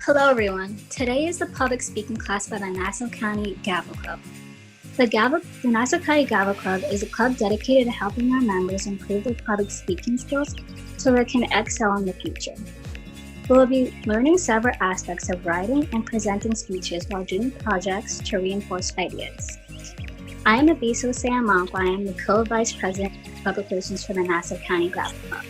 Hello everyone. Today is the public speaking class by the Nassau County Gavel Club. The Nassau County Gavel Club is a club dedicated to helping our members improve their public speaking skills so they can excel in the future. We will be learning several aspects of writing and presenting speeches while doing projects to reinforce ideas. I am Abiso Sayamanko. I am the co-vice president of public relations for the Nassau County Gavel Club.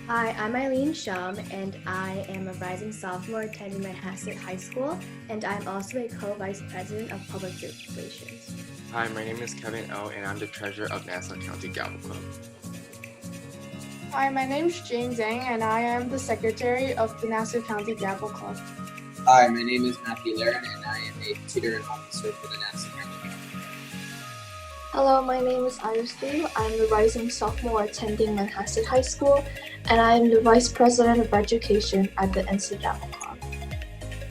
Hi, I'm Eileen Shum, and I am a rising sophomore attending Manhasset High School, and I'm also a co-vice president of public relations. Hi, my name is Kevin O, and I'm the treasurer of Nassau County Gavel Club. Hi, my name is Jane Zhang, and I am the secretary of the Nassau County Gavel Club. Hi, my name is Matthew Laren, and I am a tutor and officer for the Nassau County Gavel Club. Hello, my name is Iris Liu. I'm the rising sophomore attending Manhasset High School, and I am the vice president of education at the NC Gavel Club.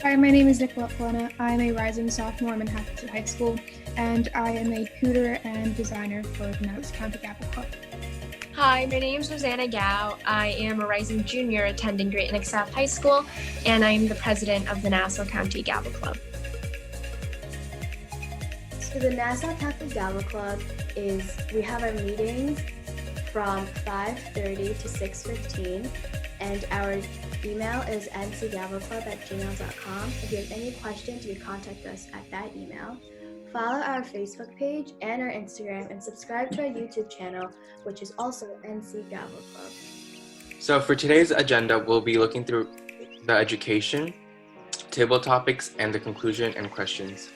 Hi, my name is Nicolette Plana. I am a rising sophomore at Manhasset High School, and I am a tutor and designer for the Nassau County Gavel Club. Hi, my name is Rosanna Gao. I am a rising junior attending Great Neck South High School, and I am the president of the Nassau County Gavel Club. So the Nassau County Gavel Club we have our meetings from 5:30 to 6:15, and our email is ncgavelclub@gmail.com. If you have any questions, you can contact us at that email. Follow our Facebook page and our Instagram, and subscribe to our YouTube channel, which is also NC Gavel Club. So for today's agenda, we'll be looking through the education, table topics, and the conclusion and questions.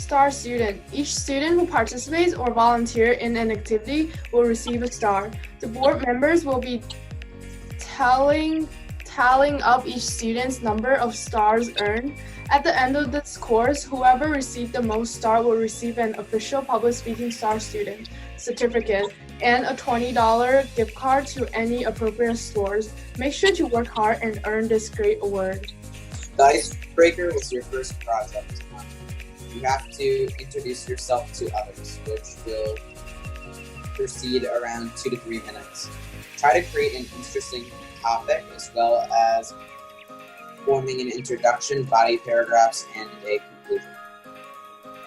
Star student. Each student who participates or volunteers in an activity will receive a star. The board members will be tallying up each student's number of stars earned. At the end of this course, whoever received the most stars will receive an official public speaking star student certificate and a $20 gift card to any appropriate stores. Make sure to work hard and earn this great award. The icebreaker is your first project. You have to introduce yourself to others, which will proceed around 2 to 3 minutes. Try to create an interesting topic as well as forming an introduction, body paragraphs, and a conclusion.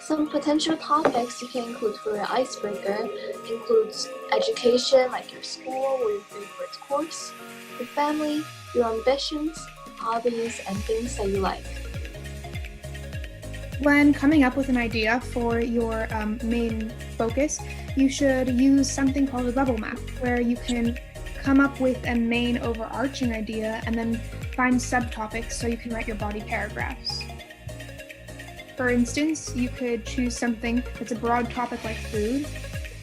Some potential topics you can include for your icebreaker includes education, like your school or your favorite course, your family, your ambitions, hobbies, and things that you like. When coming up with an idea for your main focus, you should use something called a bubble map, where you can come up with a main overarching idea and then find subtopics so you can write your body paragraphs. For instance, you could choose something that's a broad topic like food,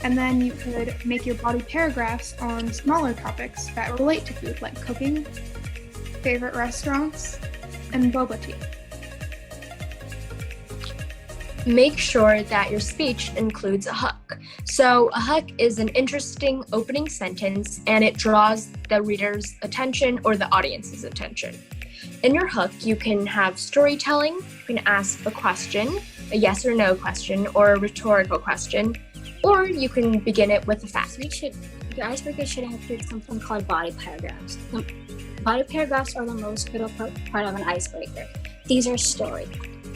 and then you could make your body paragraphs on smaller topics that relate to food, like cooking, favorite restaurants, and boba tea. Make sure that your speech includes a hook. So a hook is an interesting opening sentence, and it draws the reader's attention or the audience's attention. In your hook, you can have storytelling, you can ask a question, a yes or no question, or a rhetorical question, or you can begin it with a fact. Your icebreaker should include something called body paragraphs. Body paragraphs are the most critical part of an icebreaker. These are story.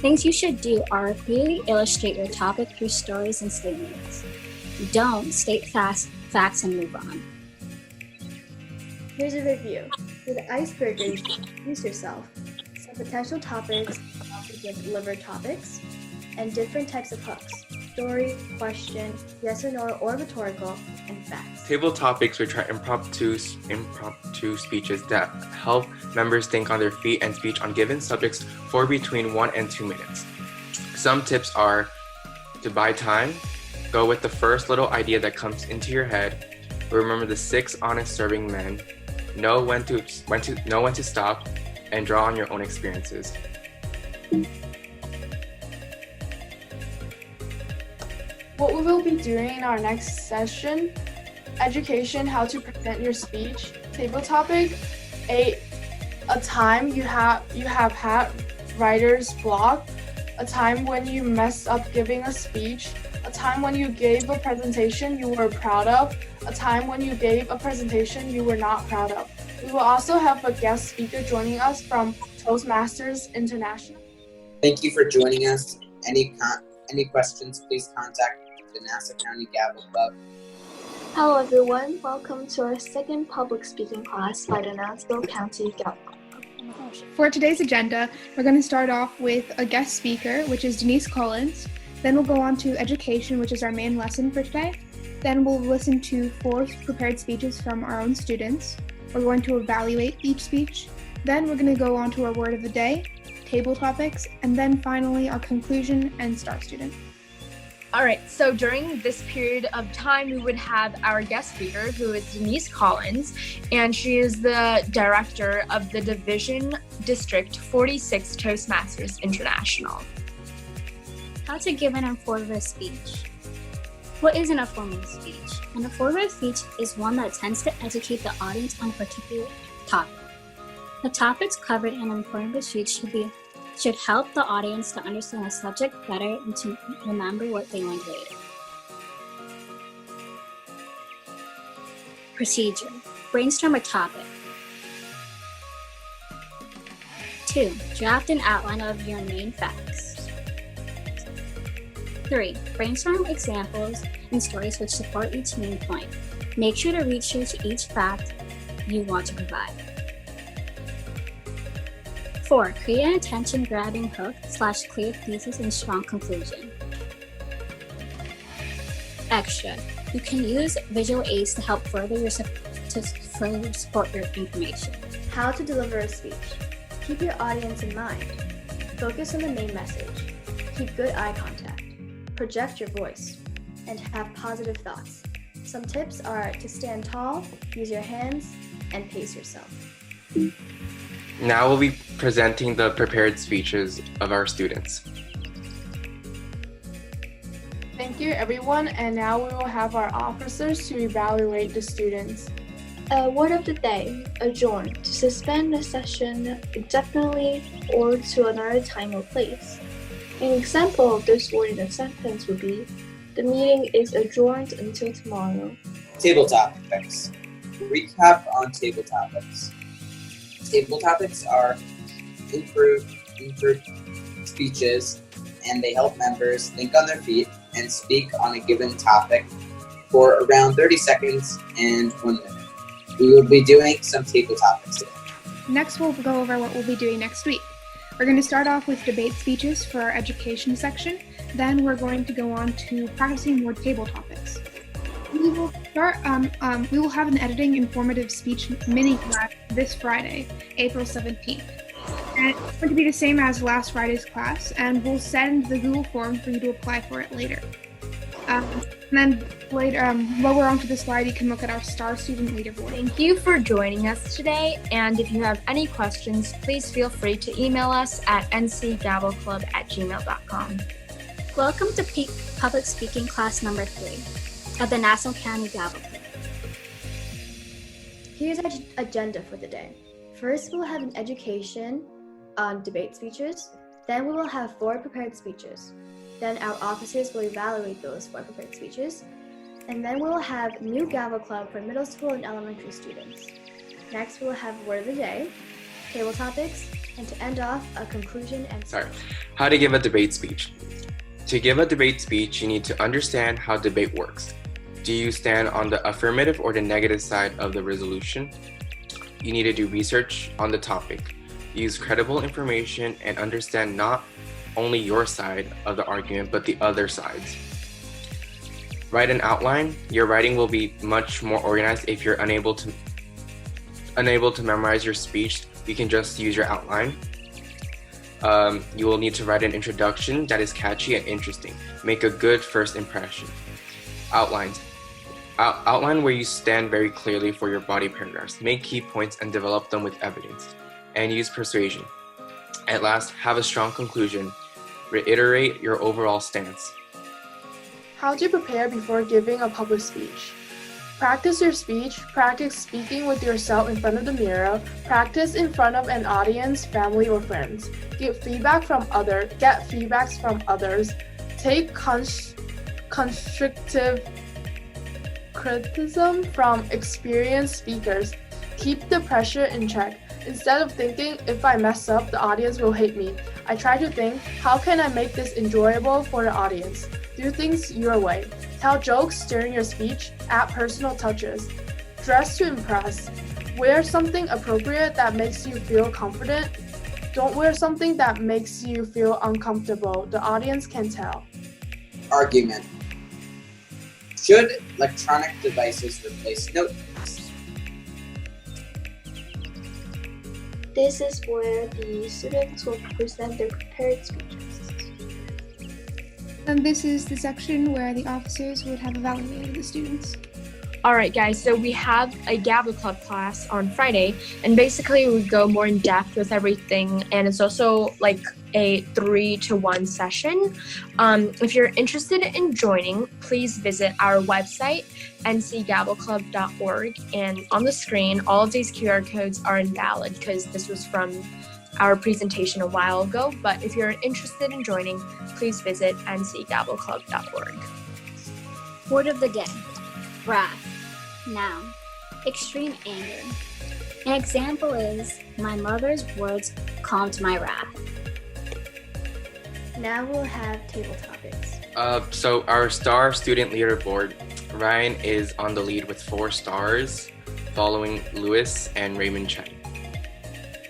Things you should do are clearly illustrate your topic through stories and statements. Don't state facts and move on. Here's a review. For the icebreaker, you should introduce yourself. Some potential topics also give delivered topics, and different types of hooks: story, question, yes or no, or rhetorical, and facts. Table topics, which are impromptu speeches that help members think on their feet and speech on given subjects for between 1 and 2 minutes. Some tips are to buy time, go with the first little idea that comes into your head, remember the 6 honest serving men, know when to stop, and draw on your own experiences. What we will be doing in our next session: education, how to present your speech. Table topic: a time you have had writer's block. a time when you messed up giving a speech, a time when you gave a presentation you were proud of, a time when you gave a presentation you were not proud of. We will also have a guest speaker joining us from Toastmasters International. Thank you for joining us. Any questions, please contact the Nassau County Gavel Club. Hello everyone, welcome to our second public speaking class by the Nassau County Gavel Club. For today's agenda, we're going to start off with a guest speaker, which is Denise Collins. Then we'll go on to education, which is our main lesson for today. Then we'll listen to 4 prepared speeches from our own students. We're going to evaluate each speech. Then we're going to go on to our word of the day, table topics, and then finally our conclusion and star student. All right, so during this period of time, we would have our guest speaker, who is Denise Collins, and she is the director of the Division District 46 Toastmasters International. How to give an informative speech. What is an informative speech? An informative speech is one that tends to educate the audience on a particular topic. The topics covered in an informative speech should help the audience to understand the subject better and to remember what they learned later. Procedure. Brainstorm a topic. 2. Draft an outline of your main facts. 3. Brainstorm examples and stories which support each main point. Make sure to research each fact you want to provide. 4. Create an attention-grabbing hook / clear thesis and strong conclusion. Extra. You can use visual aids to help further support your information. How to deliver a speech. Keep your audience in mind. Focus on the main message. Keep good eye contact. Project your voice. And have positive thoughts. Some tips are to stand tall, use your hands, and pace yourself. Now we'll be presenting the prepared speeches of our students. Thank you everyone, and now we will have our officers to evaluate the students. Word of the day, adjourn, to suspend the session indefinitely or to another time or place. An example of this word in a sentence would be, the meeting is adjourned until tomorrow. Table topics. Recap on table topics. Table topics are improved speeches, and they help members think on their feet and speak on a given topic for around 30 seconds and 1 minute. We will be doing some table topics today. Next, we'll go over what we'll be doing next week. We're going to start off with debate speeches for our education section. Then we're going to go on to practicing more table topics. We will start. We will have an editing informative speech mini class this Friday, April 17th. And it's going to be the same as last Friday's class, and we'll send the Google form for you to apply for it later. And then later, lower onto the slide, you can look at our star student leaderboard. Thank you for joining us today, and if you have any questions, please feel free to email us at ncgavelclub@gmail.com. Welcome to public speaking class number 3 of the Nassau County Gavel Club. Here's our agenda for the day. First, we'll have an education on debate speeches. Then we will have 4 prepared speeches. Then our officers will evaluate those 4 prepared speeches. And then we will have new Gavel Club for middle school and elementary students. Next, we will have word of the day, table topics, and to end off, a conclusion and How to give a debate speech. To give a debate speech, you need to understand how debate works. Do you stand on the affirmative or the negative side of the resolution? You need to do research on the topic. Use credible information and understand not only your side of the argument, but the other sides. Write an outline. Your writing will be much more organized if you're unable to memorize your speech. You can just use your outline. You will need to write an introduction that is catchy and interesting. Make a good first impression. Outlines. Outline where you stand very clearly for your body paragraphs. Make key points and develop them with evidence. And use persuasion. At last, have a strong conclusion. Reiterate your overall stance. How to prepare before giving a public speech. Practice your speech, practice speaking with yourself in front of the mirror, practice in front of an audience, family, or friends. Get feedbacks from others, take constructive criticism from experienced speakers. Keep the pressure in check. Instead of thinking, if I mess up, the audience will hate me, I try to think, how can I make this enjoyable for the audience? Do things your way. Tell jokes during your speech, add personal touches. Dress to impress. Wear something appropriate that makes you feel confident. Don't wear something that makes you feel uncomfortable. The audience can tell. Argument. Should electronic devices replace notebooks? This is where the students will present their prepared speeches. And this is the section where the officers would have evaluated the students. All right, guys, so we have a Gavel Club class on Friday, and basically we go more in depth with everything, and it's also like a 3-to-1 session. If you're interested in joining, please visit our website, ncgavelclub.org, and on the screen, all of these QR codes are invalid because this was from our presentation a while ago, but if you're interested in joining, please visit ncgavelclub.org. Word of the day. Wrath. Noun. Extreme anger. An example is, my mother's words calmed my wrath. Now we'll have table topics. So our star student leaderboard, Ryan is on the lead with 4 stars, following Lewis and Raymond Chen.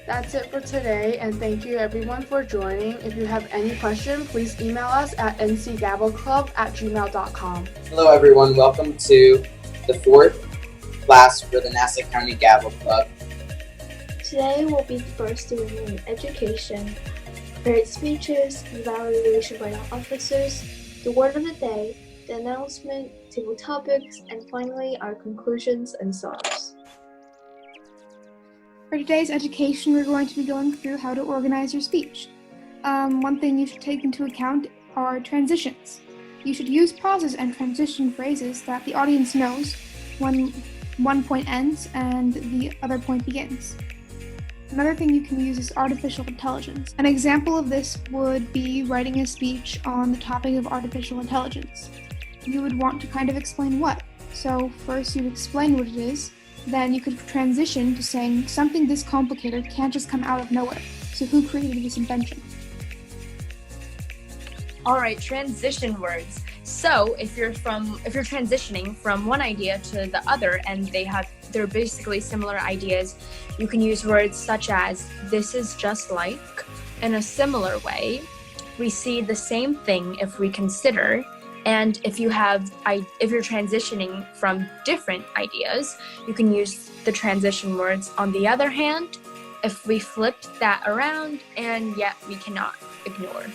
That's it for today, and thank you everyone for joining. If you have any question, please email us at ncgavelclub@gmail.com. Hello everyone, welcome to the 4th class for the Nassau County Gavel Club. Today will be the first to review education, prepared speeches, evaluation by the officers, the word of the day, the announcement, table topics, and finally our conclusions and sums. For today's education, we're going to be going through how to organize your speech. One thing you should take into account are transitions. You should use pauses and transition phrases that the audience knows when one point ends and the other point begins. Another thing you can use is artificial intelligence. An example of this would be writing a speech on the topic of artificial intelligence. You would want to kind of explain what. So first you'd explain what it is, then you could transition to saying something this complicated can't just come out of nowhere. So who created this invention? All right, transition words. So if you're transitioning from one idea to the other and they're basically similar ideas, you can use words such as this is just like, in a similar way, we see the same thing if we consider, and if you're transitioning from different ideas, you can use the transition words on the other hand, if we flipped that around, and yet we cannot ignore.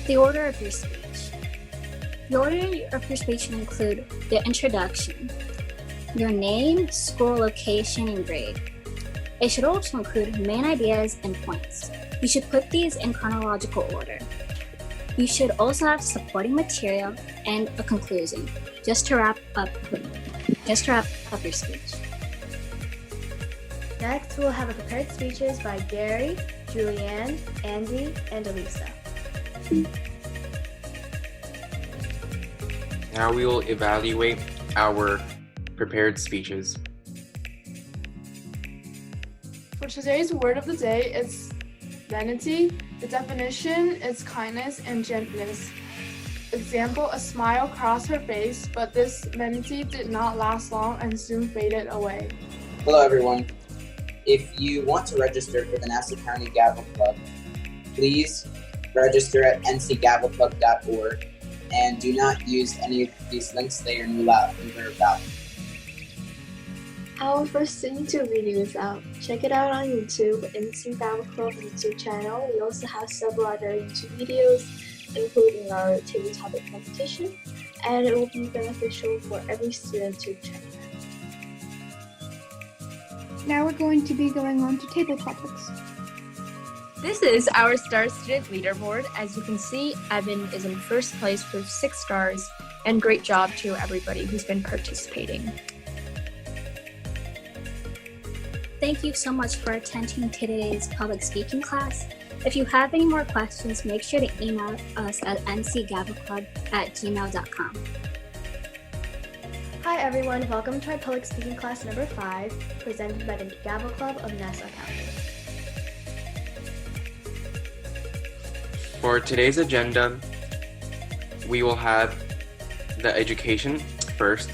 The order of your speech. The order of your speech will include the introduction, your name, school location, and grade. It should also include main ideas and points. You should put these in chronological order. You should also have supporting material and a conclusion, just to wrap up your speech. Next, we'll have a prepared speeches by Gary, Julianne, Andy, and Elisa. Now we will evaluate our prepared speeches. For today's word of the day, it's vanity. The definition is kindness and gentleness. Example, a smile crossed her face, but this vanity did not last long and soon faded away. Hello everyone. If you want to register for the Nassau County Gavel Club, please register at ncgavelclub.org and do not use any of these links. They are valid. Our first YouTube video is out. Check it out on YouTube, NC Gavel Club YouTube channel. We also have several other YouTube videos, including our table topic competition, and it will be beneficial for every student to check it out. Now we're going to be going on to table topics. This is our star student leaderboard. As you can see, Evan is in first place with 6 stars, And great job to everybody who's been participating. Thank you so much for attending today's public speaking class. If you have any more questions, make sure to email us at ncgavelclub@gmail.com. Hi everyone, welcome to our public speaking class number 5, presented by the Gavel Club of Nassau County. For today's agenda, we will have the education first,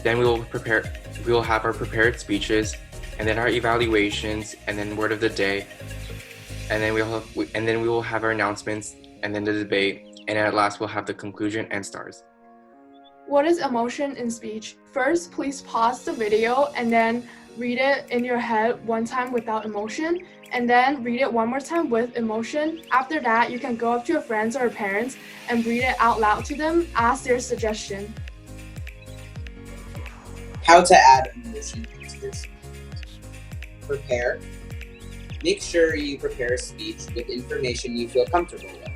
then we will have our prepared speeches, and then our evaluations, and then word of the day, and then we will have our announcements, and then the debate, and at last we'll have the conclusion and stars. What is emotion in speech? First, please pause the video and then read it in your head one time without emotion, and then read it one more time with emotion. After that, you can go up to your friends or parents and read it out loud to them, ask their suggestion. How to add emotion into your speech. Prepare. Make sure you prepare a speech with information you feel comfortable with,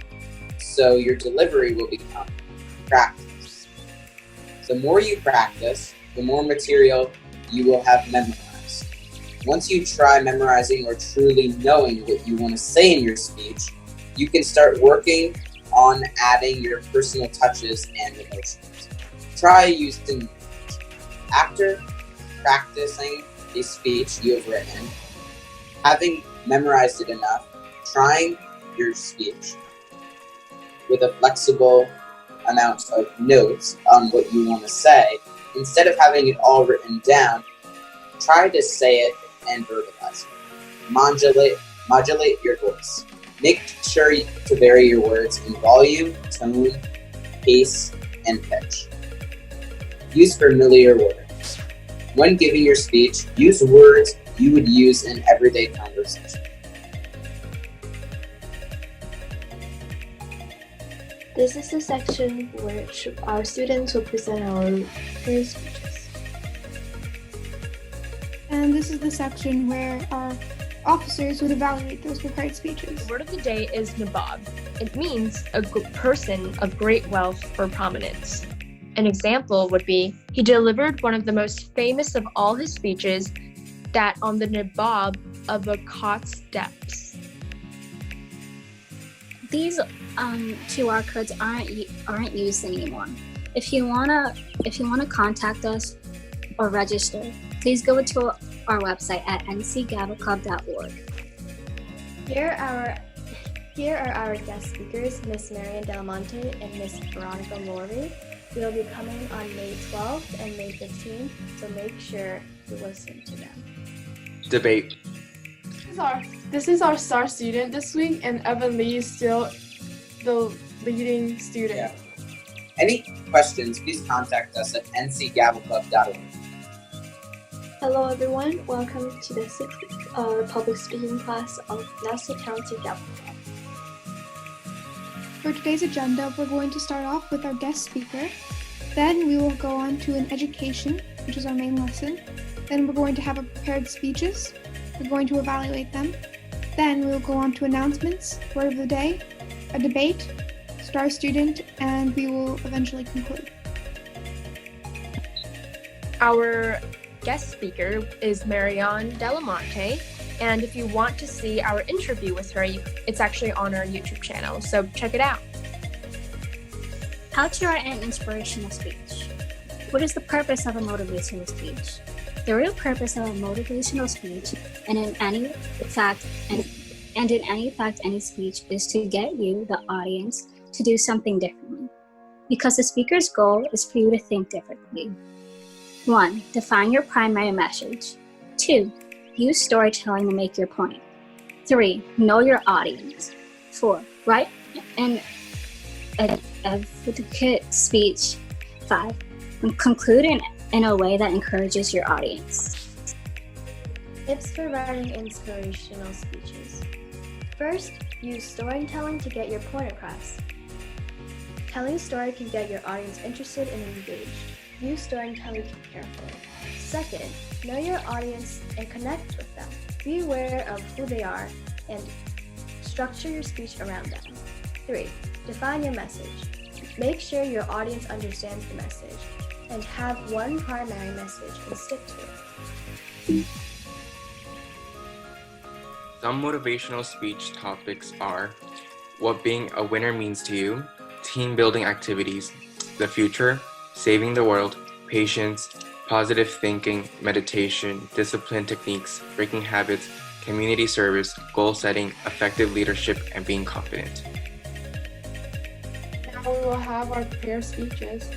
so your delivery will become practice. The more you practice, the more material you will have memorized. Once you try memorizing or truly knowing what you want to say in your speech, you can start working on adding your personal touches and emotions. Try using after practicing a speech you have written, having memorized it enough, trying your speech with a flexible amount of notes on what you want to say. Instead of having it all written down, try to say it and verbalize it. Modulate your voice. Make sure to vary your words in volume, tone, pace, and pitch. Use familiar words. When giving your speech, use words you would use in everyday conversation. This is the section where our students will present our prepared speeches. And this is the section where our officers would evaluate those prepared speeches. The word of the day is nabob. It means a person of great wealth or prominence. An example would be, he delivered one of the most famous of all his speeches, that on the nabob of a cot's steps. These QR codes aren't used anymore. If you wanna contact us or register, please go to our website at ncgavelclub.org. Here are our guest speakers, Miss Marian Delamonte and Miss Veronica Lowry. They'll be coming on May 12th and May 15th, so make sure to listen to them. Debate. This is our star student this week, and Evan Lee is still the leading student. Yeah. Any questions, please contact us at ncgavelclub.org. Hello everyone, welcome to the 6th public speaking class of Nassau County Gavel Club. For today's agenda, we're going to start off with our guest speaker. Then we will go on to an education, which is our main lesson. Then we're going to have a prepared speeches. We're going to evaluate them. Then we will go on to announcements, word of the day, a debate, star student, and we will eventually conclude. Our guest speaker is Marian Delamonte, and if you want to see our interview with her, it's actually on our YouTube channel, so check it out. How to write an inspirational speech. What is the purpose of a motivational speech? The real purpose of a motivational speech, and in any fact, any speech, is to get you, the audience, to do something differently. Because the speaker's goal is for you to think differently. 1. Define your primary message. 2. Use storytelling to make your point. 3. Know your audience. 4. Write an advocate speech. 5. Conclude in a way that encourages your audience. Tips for writing inspirational speeches. First, use storytelling to get your point across. Telling a story can get your audience interested and engaged. Use storytelling carefully. Second, know your audience and connect with them. Be aware of who they are and structure your speech around them. 3. Define your message. Make sure your audience understands the message and have one primary message and stick to it. Some motivational speech topics are what being a winner means to you, team building activities, the future, saving the world, patience, positive thinking, meditation, discipline techniques, breaking habits, community service, goal setting, effective leadership, and being confident. Now we will have our prepared speeches.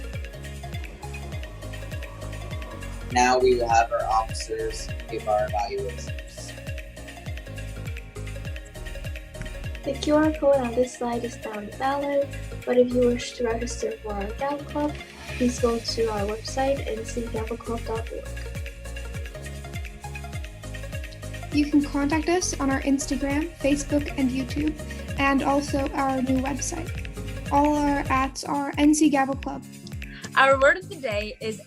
Now we will have our officers give our evaluations. The QR code on this slide is down below, but if you wish to register for our Gavel Club, please go to our website ncgavelclub.org. You can contact us on our Instagram, Facebook, and YouTube, and also our new website. All our @s are NC Gavel Club. Our word of the day is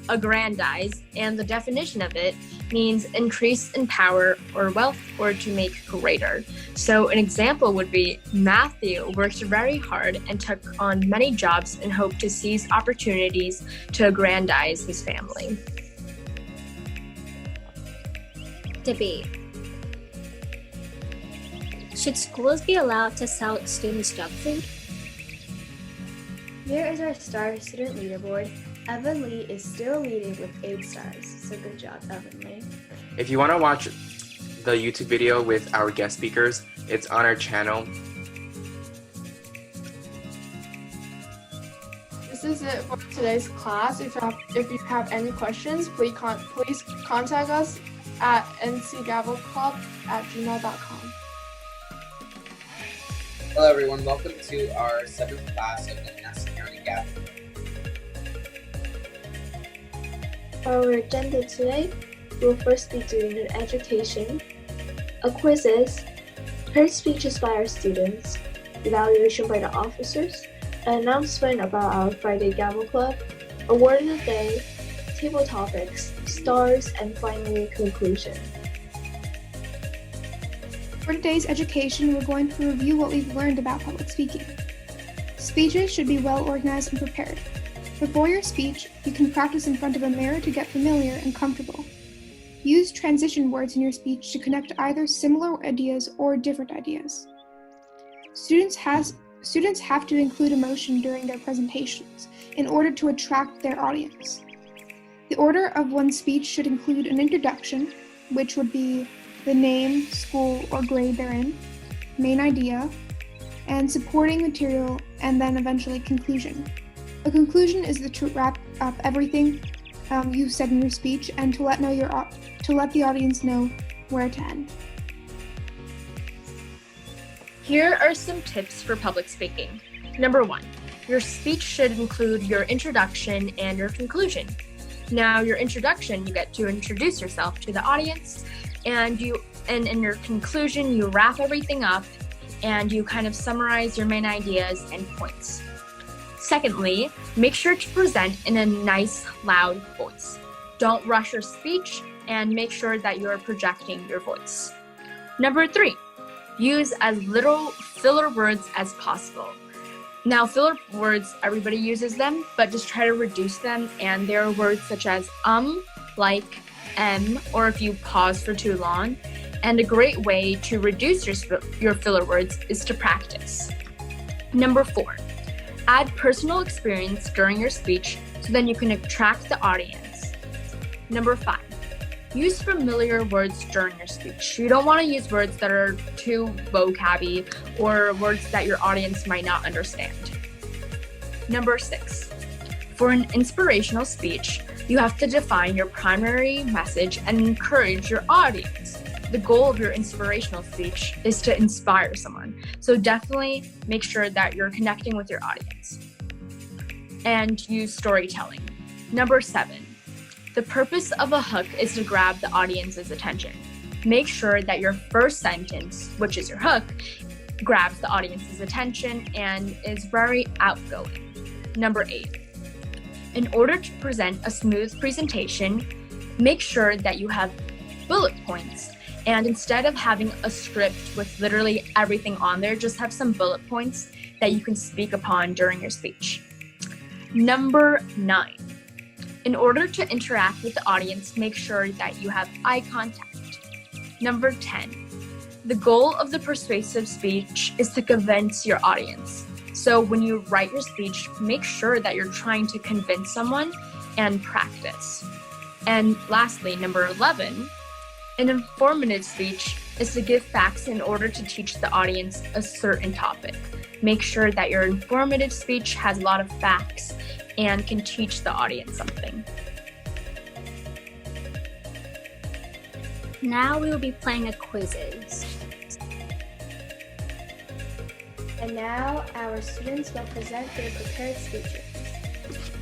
aggrandize, and the definition of it means increase in power or wealth or to make greater. So an example would be Matthew worked very hard and took on many jobs and hoped to seize opportunities to aggrandize his family. Debate. Should schools be allowed to sell students junk food? Here is our star student leaderboard. Evan Lee is still leading with 8 stars, so good job, Evan Lee. If you want to watch the YouTube video with our guest speakers, it's on our channel. This is it for today's class. If you have any questions, please contact us at ncgavelclub@gmail.com. Hello everyone, welcome to our 7th class of the NC Gavel. For our agenda today, we'll first be doing an education, a quizzes, prepared speeches by our students, evaluation by the officers, an announcement about our Friday Gavel Club, a word of the day, table topics, stars, and finally a conclusion. For today's education, we're going to review what we've learned about public speaking. Speeches should be well organized and prepared. Before your speech, you can practice in front of a mirror to get familiar and comfortable. Use transition words in your speech to connect either similar ideas or different ideas. Students have to include emotion during their presentations in order to attract their audience. The order of one's speech should include an introduction, which would be the name, school, or grade they're in, main idea, and supporting material, and then eventually conclusion. A conclusion is to wrap up everything you said in your speech and to let the audience know where to end. Here are some tips for public speaking. Number 1, your speech should include your introduction and your conclusion. Now, your introduction, you get to introduce yourself to the audience, and in your conclusion, you wrap everything up and you kind of summarize your main ideas and points. Secondly, make sure to present in a nice, loud voice. Don't rush your speech and make sure that you're projecting your voice. Number 3, use as little filler words as possible. Now, filler words, everybody uses them, but just try to reduce them, and there are words such as like, or if you pause for too long. And a great way to reduce your filler words is to practice. Number 4, add personal experience during your speech so then you can attract the audience. Number 5, use familiar words during your speech. You don't want to use words that are too vocab-y or words that your audience might not understand. Number 6, for an inspirational speech, you have to define your primary message and encourage your audience. The goal of your inspirational speech is to inspire someone. So definitely make sure that you're connecting with your audience. And use storytelling. Number 7, the purpose of a hook is to grab the audience's attention. Make sure that your first sentence, which is your hook, grabs the audience's attention and is very outgoing. Number 8, in order to present a smooth presentation, make sure that you have bullet points. And instead of having a script with literally everything on there, just have some bullet points. that you can speak upon during your speech. Number 9. In order to interact with the audience, make sure that you have eye contact. Number 10. The goal of the persuasive speech is to convince your audience. So when you write your speech, make sure that you're trying to convince someone and practice. And lastly, number 11, an informative speech is to give facts in order to teach the audience a certain topic. Make sure that your informative speech has a lot of facts and can teach the audience something. Now we will be playing a quizzes. And now our students will present their prepared speeches.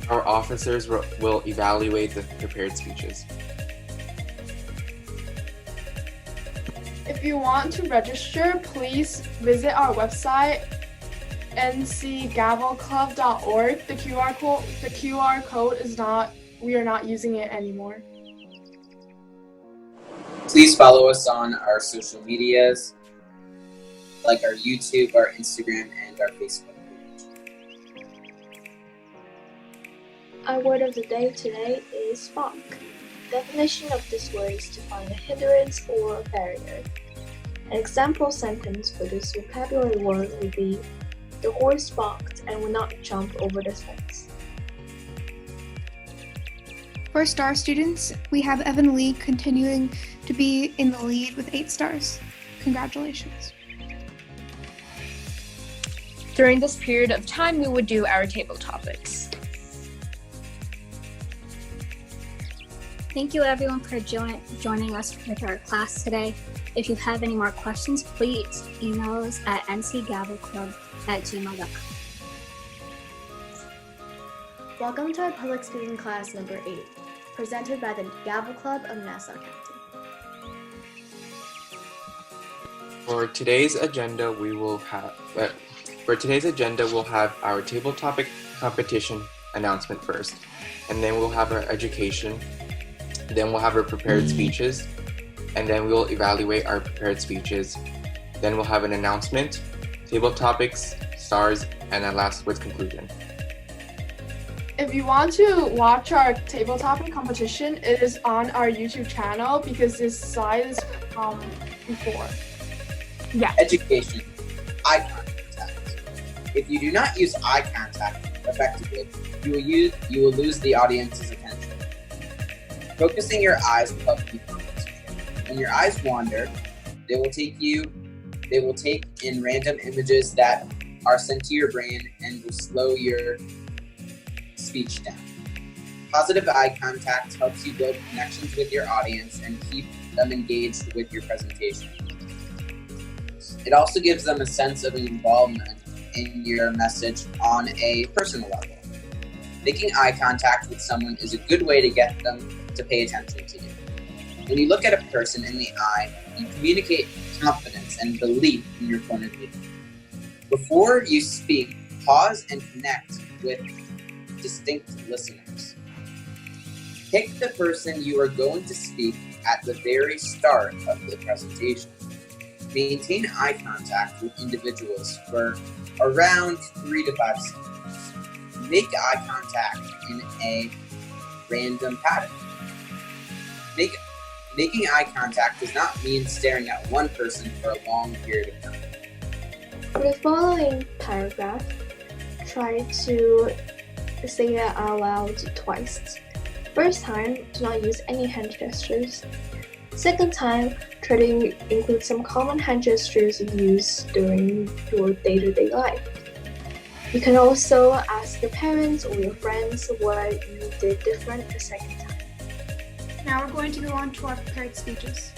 Our officers will evaluate the prepared speeches. If you want to register, please visit our website, ncgavelclub.org. The QR code is not, we are not using it anymore. Please follow us on our social medias, like our YouTube, our Instagram, and our Facebook page. Our word of the day today is spark. Definition of this word is to find a hindrance or a barrier. An example sentence for this vocabulary word would be, the horse balked and would not jump over the fence. For STAR students, we have Evan Lee continuing to be in the lead with 8 stars. Congratulations. During this period of time, we would do our table topics. Thank you everyone for joining us with our class today. If you have any more questions, please email us at ncgavelclub@gmail.com. Welcome to our public speaking class number 8, presented by the Gavel Club of Nassau County. For today's agenda, we'll have our table topic competition announcement first, and then we'll have our education, then we'll have our prepared speeches, and then we'll evaluate our prepared speeches. Then we'll have an announcement, table topics, stars, and then last with conclusion. If you want to watch our table topic competition, it is on our YouTube channel because this slide is before. Yeah. Education, eye contact. If you do not use eye contact effectively, you will lose the audience's attention. Focusing your eyes will help you concentrate. When your eyes wander, they will take in random images that are sent to your brain and will slow your speech down. Positive eye contact helps you build connections with your audience and keep them engaged with your presentation. It also gives them a sense of involvement in your message on a personal level. Making eye contact with someone is a good way to get them to pay attention to you. When you look at a person in the eye, you communicate confidence and belief in your point of view. Before you speak, pause and connect with distinct listeners. Pick the person you are going to speak at the very start of the presentation. Maintain eye contact with individuals for around 3 to 5 seconds. Make eye contact in a random pattern. Making eye contact does not mean staring at one person for a long period of time. For the following paragraph, try to say it out loud twice. First time, do not use any hand gestures. Second time, try to include some common hand gestures you use during your day-to-day life. You can also ask your parents or your friends what you did different the second time. Now we're going to go on to our prepared speeches.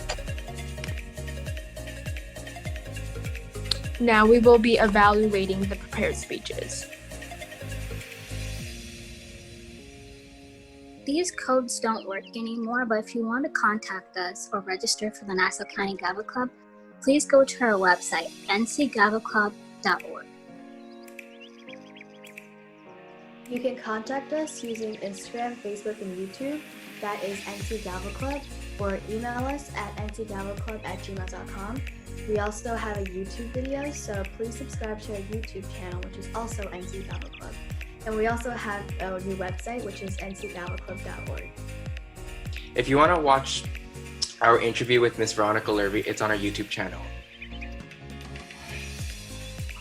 Now we will be evaluating the prepared speeches. These codes don't work anymore, but if you want to contact us or register for the Nassau County Gavel Club, please go to our website, ncgavelclub.org. You can contact us using Instagram, Facebook, and YouTube. That is NC Gavel Club. or email us at ncgavelclub@gmail.com. We also have a YouTube video, so please subscribe to our YouTube channel, which is also NC Gavel Club. And we also have a new website, which is ncgavelclub.org. If you want to watch our interview with Miss Veronica Lurvy, it's on our YouTube channel.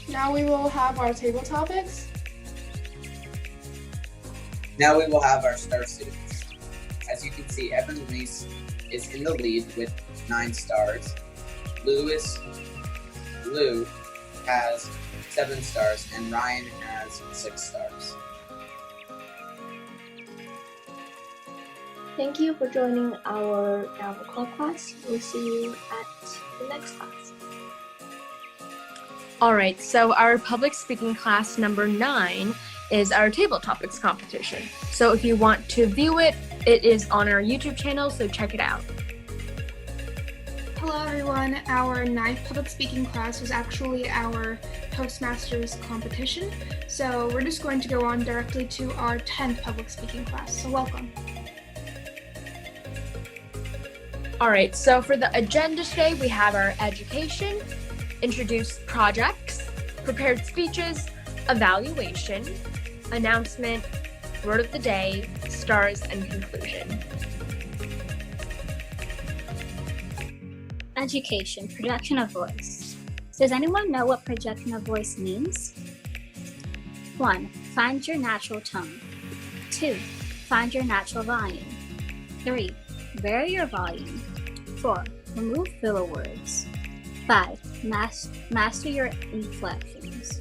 Now we will have our table topics. Now we will have our star students. As you can see, Evan Luis is in the lead with 9 stars. Lou has 7 stars, and Ryan has 6 stars. Thank you for joining our Gavel Club class. We'll see you at the next class. All right, so our public speaking class number 9 is our table topics competition. So if you want to view it, it is on our YouTube channel, so check it out. Hello everyone, our 9th public speaking class was actually our Toastmasters competition, so we're just going to go on directly to our 10th public speaking class, so welcome. All right, so for the agenda today, we have our education, introduce projects, prepared speeches, evaluation, announcement, word of the day, stars, and conclusion. Education, projection of voice. Does anyone know what projection of voice means? 1. Find your natural tone. 2. Find your natural volume. 3. Vary your volume. 4. Remove filler words. 5. Master your inflections.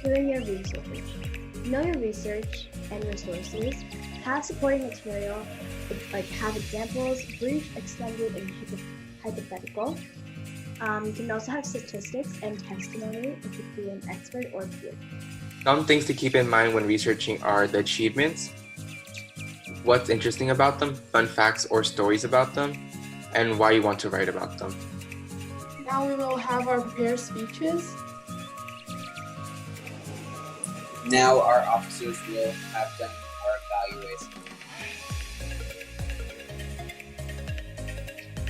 Doing your research. Know your research and your sources. Have supporting material, like have examples, brief, extended, and hypothetical. You can also have statistics and testimony if you could be an expert or peer. Some things to keep in mind when researching are the achievements, what's interesting about them, fun facts or stories about them, and why you want to write about them. Now we will have our prepared speeches. Now our officers will have done our evaluation.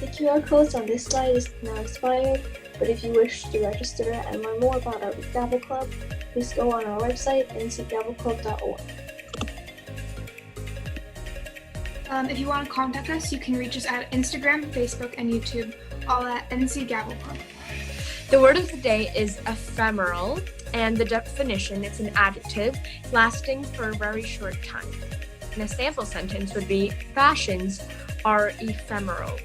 The QR codes on this slide is now expired, but if you wish to register and learn more about our Gavel Club, please go on our website, ncgavelclub.org. If you want to contact us, you can reach us at Instagram, Facebook, and YouTube, all at NC Gavel Club. The word of the day is ephemeral, and the definition, it's an adjective lasting for a very short time. And a sample sentence would be, fashions are ephemeral.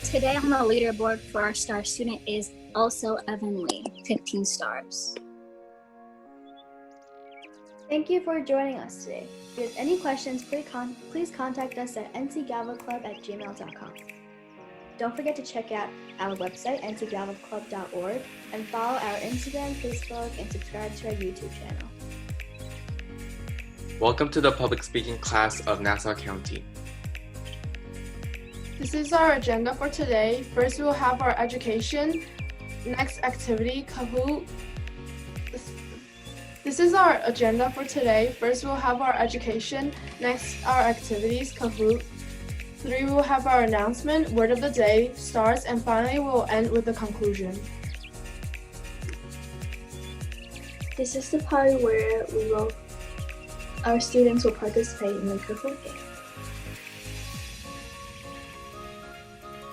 Today on the leaderboard for our star student is also Evan Lee, 15 stars. Thank you for joining us today. If you have any questions, please contact us at ncgavelclub@gmail.com. Don't forget to check out our website, ncgavelclub.org, and follow our Instagram, Facebook, and subscribe to our YouTube channel. Welcome to the public speaking class of Nassau County. This is our agenda for today. First, we will have our education. Next, activity, Kahoot. This is our agenda for today. First, we'll have our education. Next, our activities, Kahoot. 3, we will have our announcement, word of the day, stars, and finally, we'll end with the conclusion. This is the part where our students will participate in the Kahoot game.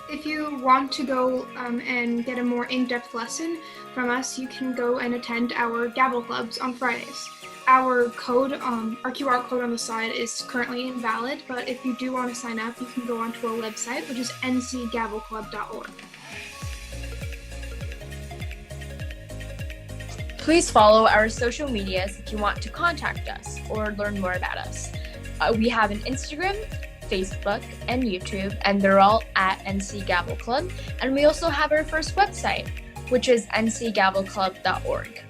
If you want to go and get a more in-depth lesson from us, you can go and attend our Gavel Clubs on Fridays. Our QR code on the side is currently invalid, but if you do want to sign up, you can go onto our website, which is ncgavelclub.org. Please follow our social medias if you want to contact us or learn more about us. We have an Instagram, Facebook, and YouTube, and they're all at NC Gavel Club. And we also have our first website, which is ncgavelclub.org.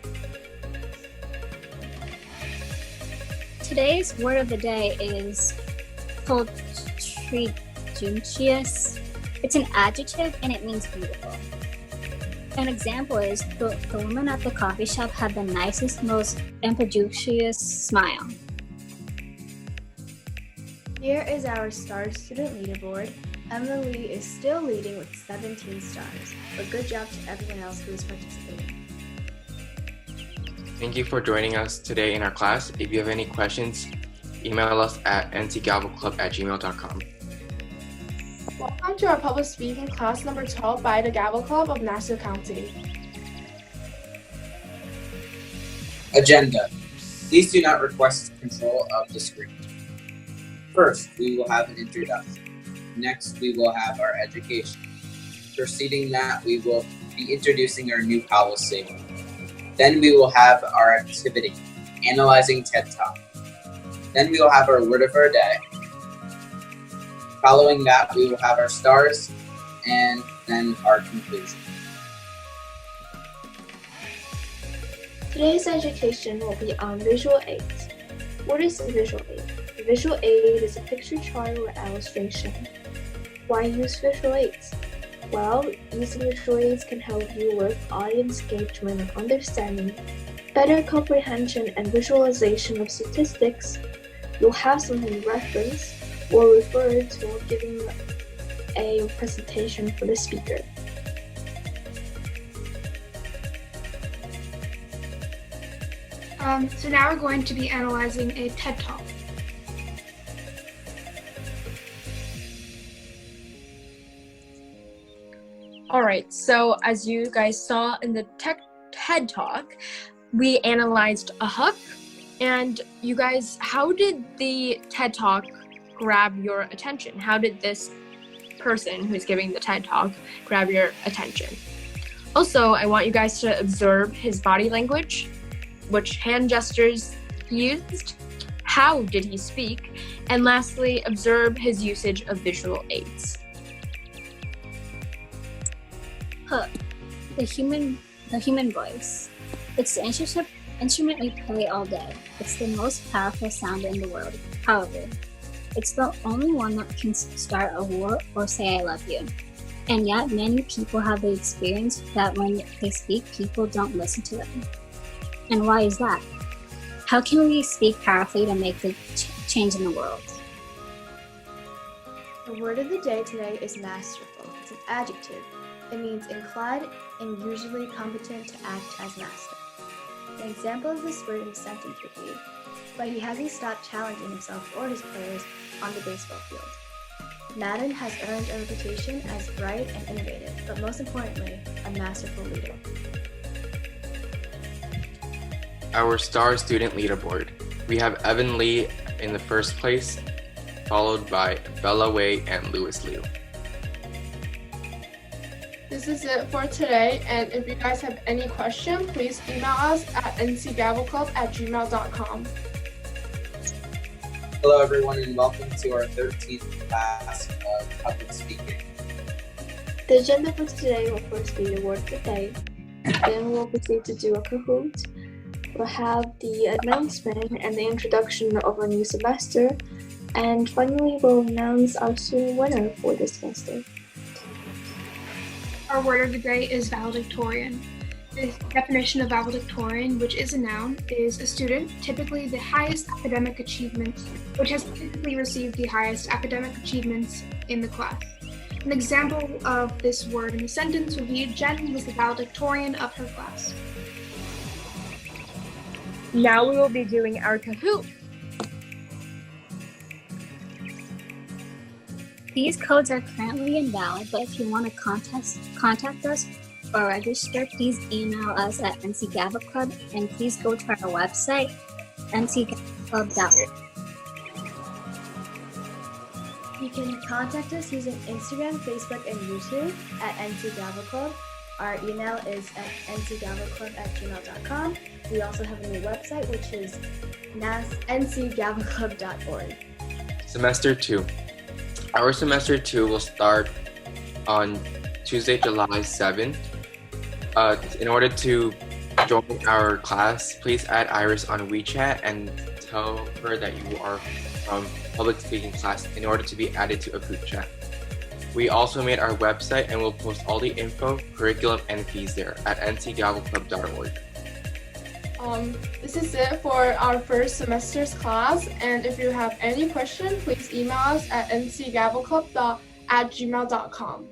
Today's word of the day is poltriguncious. It's an adjective and it means beautiful. An example is the woman at the coffee shop had the nicest, most ambiguous smile. Here is our star student leaderboard. Emily is still leading with 17 stars, but good job to everyone else who is participating. Thank you for joining us today in our class. If you have any questions, email us at ncgavelclub@gmail.com. Welcome to our public speaking class number 12 by the Gavel Club of Nassau County. Agenda. Please do not request control of the screen. First, we will have an introduction. Next, we will have our education. Preceding that, we will be introducing our new policy. Then we will have our activity, analyzing TED Talk. Then we will have our word of our day. Following that, we will have our stars and then our conclusion. Today's education will be on visual aids. What is a visual aid? A visual aid is a picture chart or illustration. Why use visual aids? Well, using visual aids can help you with audience engagement and understanding, better comprehension and visualization of statistics. You'll have something to reference or refer to while giving a presentation for the speaker. So now we're going to be analyzing a TED Talk. All right, so as you guys saw in the TED Talk, we analyzed a hook. And you guys, how did the TED Talk grab your attention? How did this person who's giving the TED Talk grab your attention? Also, I want you guys to observe his body language, which hand gestures he used, how did he speak, and lastly, observe his usage of visual aids. Hook, the human voice. It's the instrument we play all day. It's the most powerful sound in the world. However, it's the only one that can start a war or say I love you. And yet, many people have the experience that when they speak, people don't listen to them. And why is that? How can we speak powerfully to make the change in the world? The word of the day today is masterful. It's an adjective. It means inclined and usually competent to act as master. An example of this word in a sentence would be, but he hasn't stopped challenging himself or his players on the baseball field. Madden has earned a reputation as bright and innovative, but most importantly, a masterful leader. Our star student leaderboard. We have Evan Lee in the first place, followed by Bella Wei and Louis Liu. This is it for today, and if you guys have any question, please email us at ncgavelclub@gmail.com. Hello everyone and welcome to our 13th class of public speaking. The agenda for today will first be the word of the day. Then we'll proceed to do a Kahoot. We'll have the announcement and the introduction of our new semester. And finally, we'll announce our student winner for this semester. Our word of the day is valedictorian. The definition of valedictorian, which is a noun, is a student, typically the highest academic achievement, which has typically received the highest academic achievements in the class. An example of this word in a sentence would be, Jen was the valedictorian of her class. Now we will be doing our Kahoot. These codes are currently invalid, but if you want to contact us or register, please email us at NC Gavel Club and please go to our website, ncgavelclub.org. You can contact us using Instagram, Facebook, and YouTube at NC Gavel Club. Our email is at ncgavelclub@gmail.com. We also have a new website, which is ncgavelclub.org. Semester 2. Our semester 2 will start on Tuesday, July 7th. In order to join our class, please add Iris on WeChat and tell her that you are from public speaking class in order to be added to a group chat. We also made our website and will post all the info, curriculum, and fees there at ncgavelclub.org. This is it for our first semester's class, and if you have any question, please email us at ncgavelclub@gmail.com.